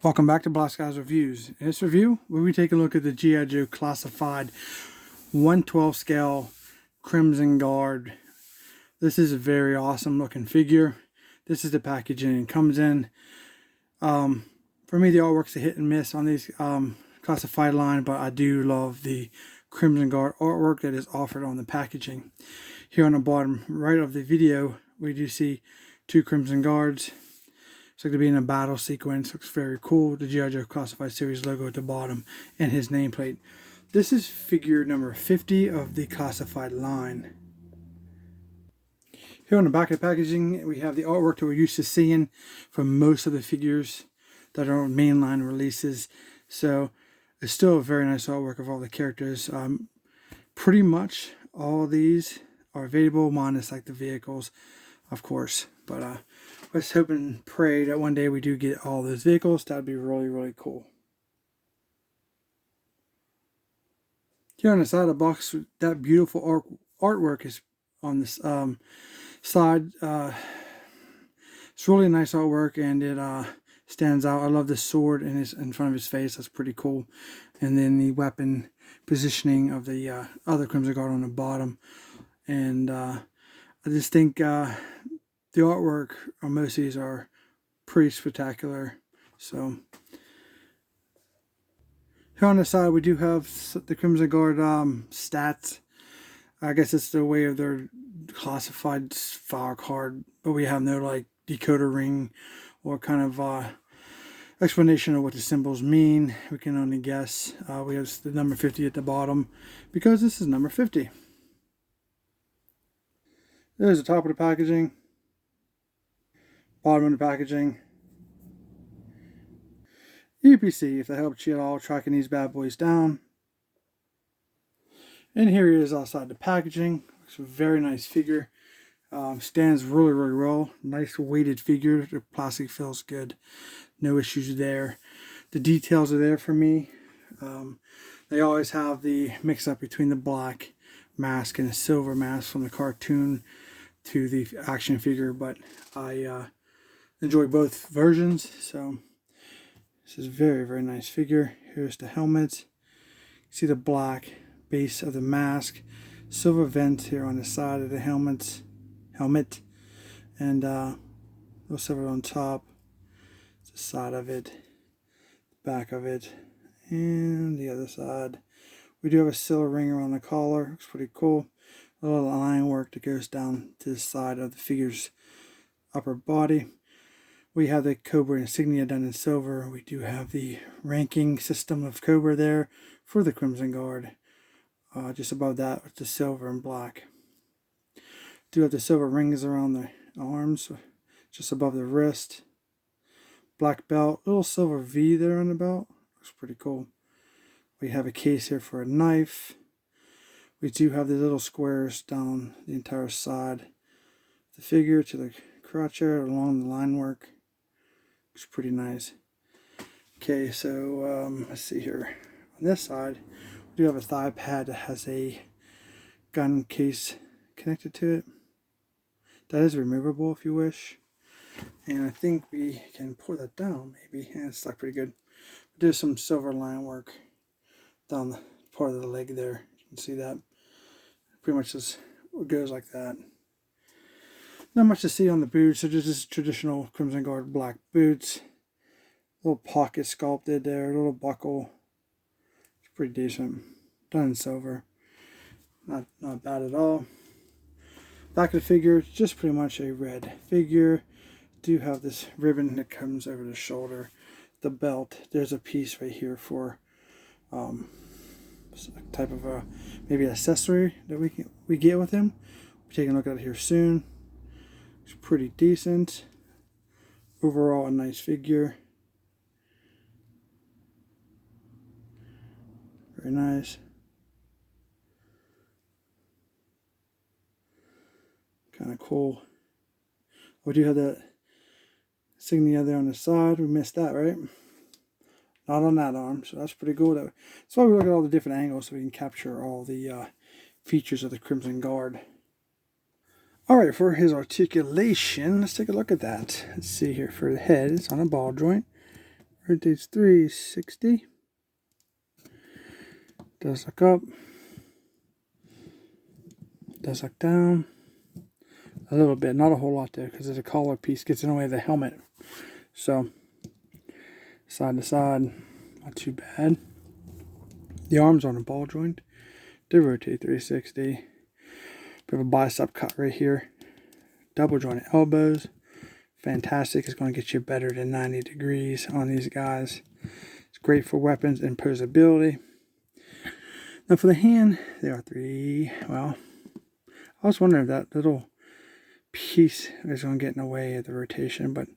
Welcome back to Black Guys Reviews. In this review, we'll be taking a look at the G.I. Joe classified 1/12 scale Crimson Guard. This is a very awesome looking figure. This is the packaging it comes in. For me, the artwork's a hit and miss on these classified line, but I do love the Crimson Guard artwork that is offered on the packaging. Here on the bottom right of the video, we do see two Crimson Guards. It's like to be in a battle sequence. Looks very cool. The G.I. Joe Classified Series logo at the bottom and his nameplate. This is figure number 50 of the classified line. Here on the back of the packaging, we have the artwork that we're used to seeing from most of the figures that are on mainline releases. So it's still a very nice artwork of all the characters. Pretty much all these are available, minus like the vehicles, of course. But let's hope and pray that one day we do get all those vehicles. That'd be really, really cool. Here on the side of the box, that beautiful artwork is on this side. It's really nice artwork, and it stands out. I love the sword in front of his face. That's pretty cool. And then the weapon positioning of the other Crimson Guard on the bottom. And I just think the artwork on most of these are pretty spectacular. So here on the side, we do have the Crimson Guard stats. I guess it's the way of their classified file card, but we have no like decoder ring or kind of explanation of what the symbols mean. We can only guess. We have the number 50 at the bottom because this is number 50. There's the top of the packaging, bottom of the packaging. You can see if that helped you at all tracking these bad boys down. And here he is outside the packaging. It's a very nice figure. Stands really, really well. Nice weighted figure. The plastic feels good. No issues there. The details are there for me. They always have the mix up between the black mask and the silver mask from the cartoon to the action figure, but I enjoy both versions. So this is a very, very nice figure. Here's the helmet. You see the black base of the mask, silver vent here on the side of the helmet, and little silver on top. It's the side of it, the back of it, and the other side. We do have a silver ring around the collar. Looks pretty cool. A little line work that goes down to the side of the figure's upper body. We have the Cobra insignia done in silver. We do have the ranking system of Cobra there for the Crimson Guard. Just above that with the silver and black. Do have the silver rings around the arms, just above the wrist. Black belt, little silver V there on the belt. Looks pretty cool. We have a case here for a knife. We do have the little squares down the entire side of the figure to the crotch area along the line work. Looks pretty nice. Okay, so let's see here. On this side, we do have a thigh pad that has a gun case connected to it. That is removable if you wish. And I think we can pull that down maybe. Yeah, it's stuck pretty good. There's some silver line work down the part of the leg there. You can see that. Pretty much just goes like that. Not much to see on the boots. So just traditional Crimson Guard black boots. Little pocket sculpted there. A little buckle. It's pretty decent. Done in silver. Not bad at all. Back of the figure, just pretty much a red figure. Do have this ribbon that comes over the shoulder. The belt. There's a piece right here for type of a maybe accessory that we get with him. We're taking a look at it here soon. It's pretty decent. Overall, a nice figure. Very nice. Kind of cool. We do have that insignia there on the side. We missed that, right? Not on that arm, so that's pretty cool. That's why we look at all the different angles so we can capture all the features of the Crimson Guard. Alright, for his articulation, let's take a look at that. Let's see here for the head. It's on a ball joint. rotates 360. Does look up. Does look down. A little bit, not a whole lot there, because there's a collar piece gets in the way of the helmet. So, side to side, not too bad. The arms on a ball joint. They rotate 360. We have a bicep cut right here. Double jointed elbows. Fantastic. It's going to get you better than 90 degrees on these guys. It's great for weapons and posability. Now for the hand, there are three. Well, I was wondering if that little piece is going to get in the way of the rotation, but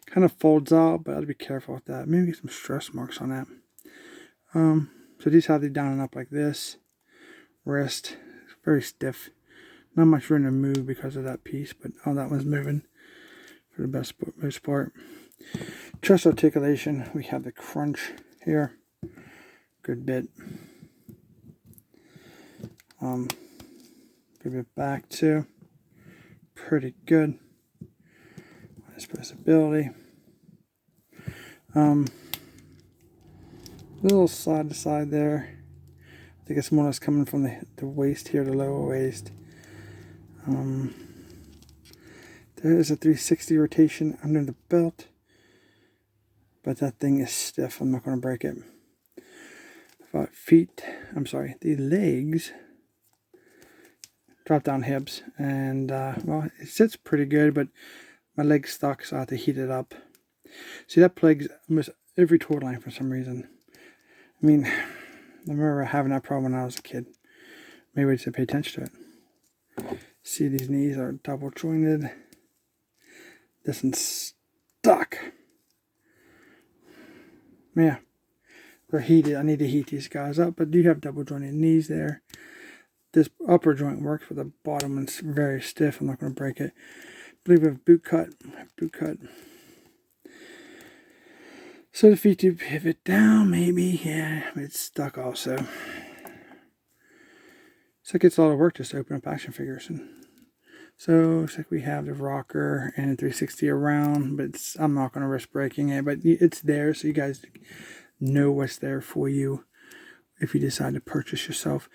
kind of folds out, but I'll be careful with that. Maybe get some stress marks on that. So these have the down and up like this. Wrist, very stiff. Not much room to move because of that piece, but that one's moving for the most part. Chest articulation, we have the crunch here. Good bit. Good bit back too. Pretty good. Expressibility. Little side to side there. I think it's more or less coming from the waist here, the lower waist. There is a 360 rotation under the belt, but that thing is stiff. I'm not going to break it. The legs, drop down hips, and well, it sits pretty good, but my leg's stuck, so I have to heat it up. See, that plagues almost every tour line for some reason. I mean, I remember having that problem when I was a kid. Maybe I just pay attention to it. See, these knees are double jointed. This one's stuck. Yeah, they're heated. I need to heat these guys up, but do have double jointed knees there. This upper joint works, but the bottom one's very stiff. I'm not going to break it. I believe we have boot cut. So the feet do pivot down, maybe. Yeah, it's stuck also. So it gets a lot of work just to open up action figures. So looks like we have the rocker and a 360 around, but I'm not going to risk breaking it. But it's there, so you guys know what's there for you if you decide to purchase yourself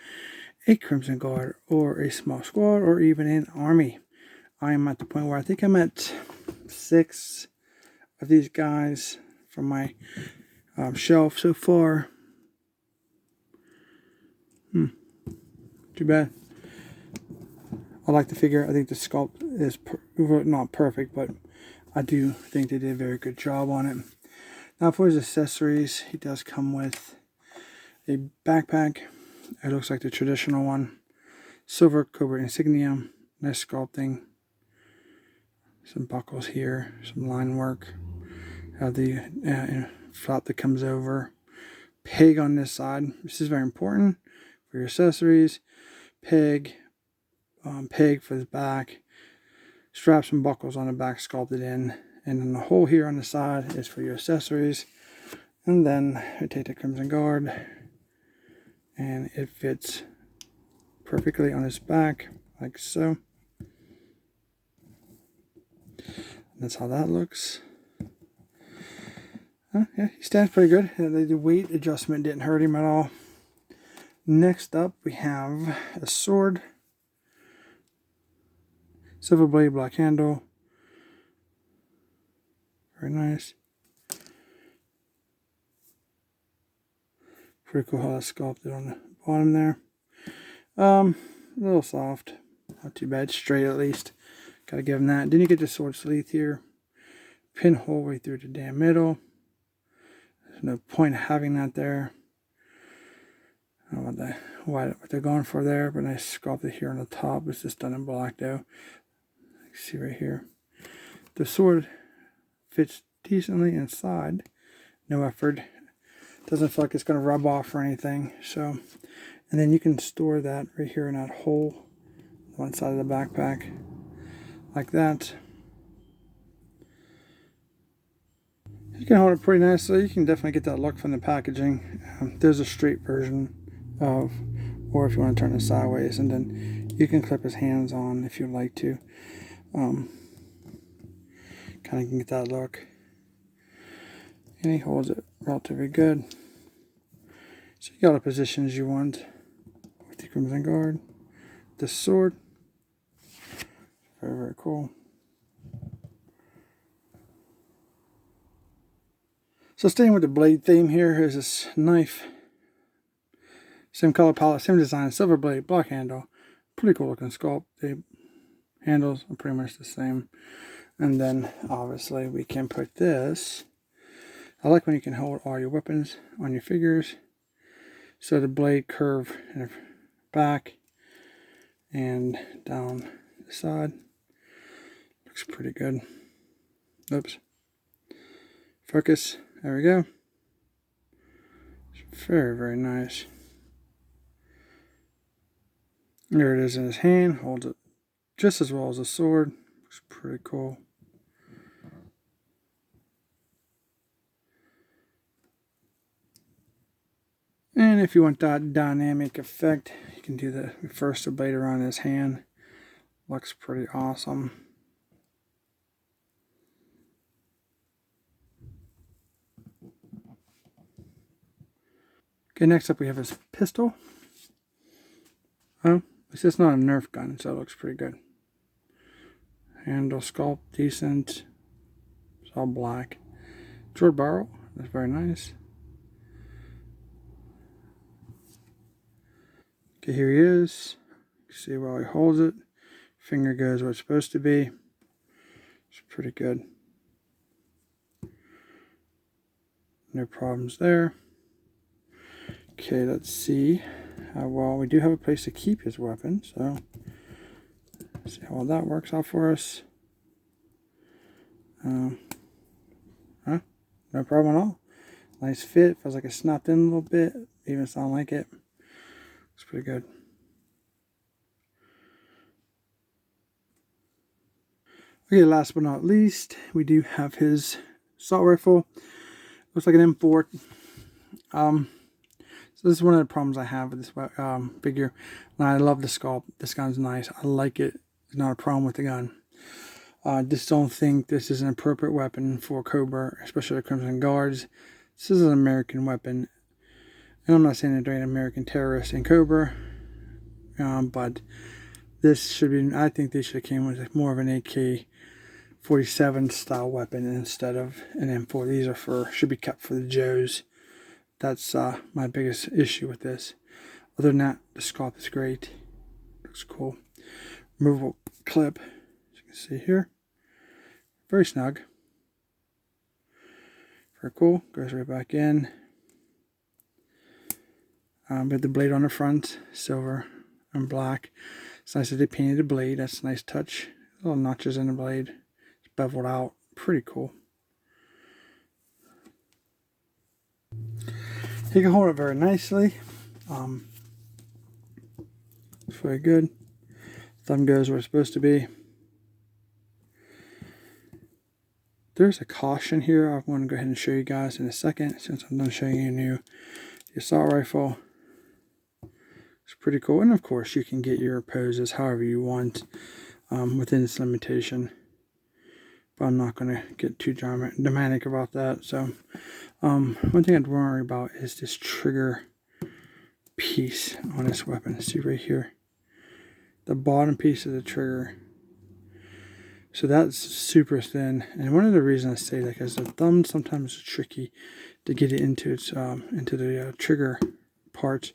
a Crimson Guard or a small squad or even an army. I am at the point where I think I'm at 6 of these guys from my shelf so far. Too bad. I like the figure. I think the sculpt is not perfect, but I do think they did a very good job on it. Now for his accessories, he does come with a backpack. It looks like the traditional one. Silver Cobra insignia. Nice sculpting. Some buckles here. Some line work. Have the flap that comes over. Peg on this side. This is very important for your accessories. Peg for the back. Straps and buckles on the back sculpted in. And then the hole here on the side is for your accessories. And then I take the Crimson Guard. And it fits perfectly on his back, like so. That's how that looks. Yeah, he stands pretty good. The weight adjustment didn't hurt him at all. Next up, we have a sword. Silver blade, black handle. Very nice. Pretty cool how that's sculpted on the bottom there. A little soft. Not too bad. Straight at least. Gotta give him that. Then you get the sword sleuth here. Pinhole right through the damn middle. There's no point having that there. I don't know what they're going for there, but nice sculpted here on the top. It's just done in black though. You see right here. The sword fits decently inside. No effort. Doesn't feel like it's going to rub off or anything. So, and then you can store that right here in that hole, one side of the backpack, like that. You can hold it pretty nicely. You can definitely get that look from the packaging. There's a straight version of, or if you want to turn it sideways, and then you can clip his hands on if you'd like to. Kind of get that look. And he holds it relatively good. So you got the positions you want with the Crimson Guard. This sword. Very, very cool. So staying with the blade theme here, here's this knife. Same color palette, same design, silver blade, black handle. Pretty cool looking sculpt. The handles are pretty much the same. And then obviously we can put this. I like when you can hold all your weapons on your figures. So the blade curve in the back and down the side. Looks pretty good. Oops. Focus. There we go. It's very, very nice. There it is in his hand. Holds it just as well as a sword. Looks pretty cool. And if you want that dynamic effect, you can do the reverse the blade around his hand. Looks pretty awesome. Okay, next up we have his pistol. Oh, it's just not a Nerf gun, so it looks pretty good. Handle sculpt, decent. It's all black. Short barrel, that's very nice. Okay, here he is. You can see while he holds it. Finger goes where it's supposed to be. It's pretty good. No problems there. Okay, let's see how well we do have a place to keep his weapon, so let's see how well that works out for us. No problem at all. Nice fit. Feels like it snapped in a little bit. Even sound like it. Looks pretty good. Okay, last but not least, we do have his assault rifle. Looks like an import. So this is one of the problems I have with this figure. And I love the sculpt. This gun's nice. I like it. There's not a problem with the gun. I just don't think this is an appropriate weapon for Cobra, especially the Crimson Guards. This is an American weapon. And I'm not saying they're an American terrorist in Cobra. But this should be, I think they should have came with more of an AK-47 style weapon instead of an M4. These are should be kept for the Joes. That's my biggest issue with this. Other than that, the sculpt is great. Looks cool. Removable clip, as you can see here. Very snug. Very cool. Goes right back in. With the blade on the front, silver and black. It's nice that they painted the blade. That's a nice touch. Little notches in the blade. It's beveled out. Pretty cool. He can hold it very nicely. It's very good. Thumb goes where it's supposed to be. There's a caution here. I want to go ahead and show you guys in a second, since I'm done showing you the assault rifle. It's pretty cool. And of course, you can get your poses however you want within this limitation. But I'm not going to get too dramatic about that. So one thing I'd worry about is this trigger piece on this weapon. See right here, the bottom piece of the trigger. So that's super thin, and one of the reasons I say that is the thumb sometimes is tricky to get it into its into the trigger part.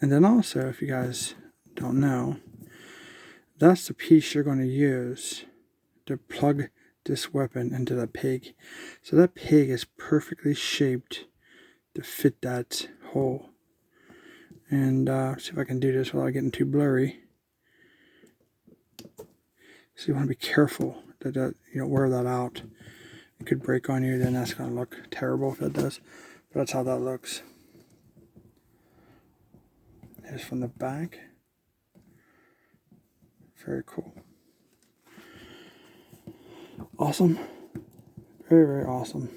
And then also, if you guys don't know, that's the piece you're going to use to plug this weapon into the pig. So that pig is perfectly shaped to fit that hole. And see if I can do this without getting too blurry. So you want to be careful that you don't wear that out. It could break on you, then that's going to look terrible if it does. But that's how that looks. Here's from the back. Very cool. Awesome. Very, very awesome.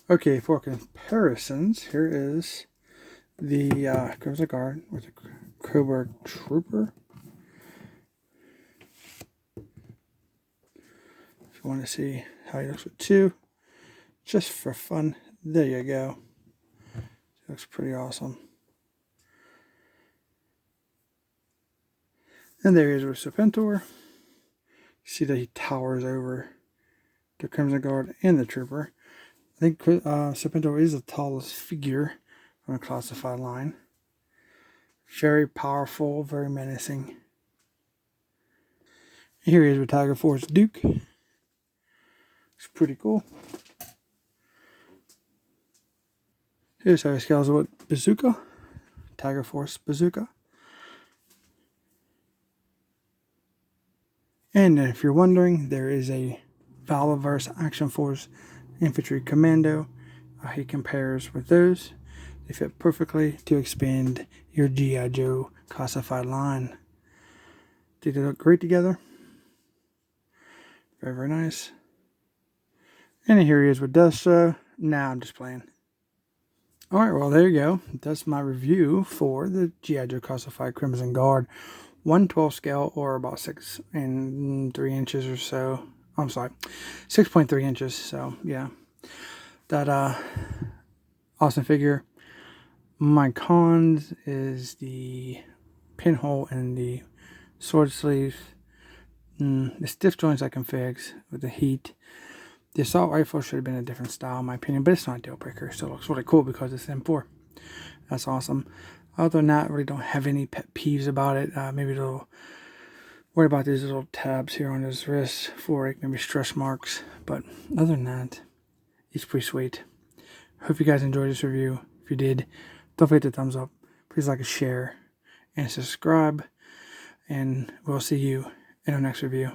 Okay, for comparisons, here is the Crimson Guard with the Cobra Trooper. you want to see how he looks with two, just for fun, there you go. It looks pretty awesome. And there he is with Serpentor. See that he towers over the Crimson Guard and the Trooper. I think Serpentor is the tallest figure on the classified line. Very powerful, very menacing. Here he is with Tiger Force Duke. It's pretty cool. Here's how he scales with Bazooka. Tiger Force Bazooka. And if you're wondering, there is a Valaverse Action Force Infantry Commando. He compares with those. They fit perfectly to expand your G.I. Joe classified line. They look great together. Very, very nice. And here he is with Destro. Nah, I'm just playing. Alright, well, there you go. That's my review for the G.I. Joe Classified Crimson Guard. 1/12 scale, or about 6 and 3 inches or so. I'm sorry, 6.3 inches. So, yeah. That awesome figure. My cons is the pinhole and the sword sleeve. The stiff joints I can fix with the heat. The assault rifle should have been a different style in my opinion, but it's not a deal breaker. So it looks really cool because it's M4. That's awesome. Other than that, I really don't have any pet peeves about it. Maybe a little worried about these little tabs here on his wrist for like maybe stretch marks. But other than that, it's pretty sweet. Hope you guys enjoyed this review. If you did, don't forget to thumbs up. Please like and share and subscribe. And we'll see you in our next review.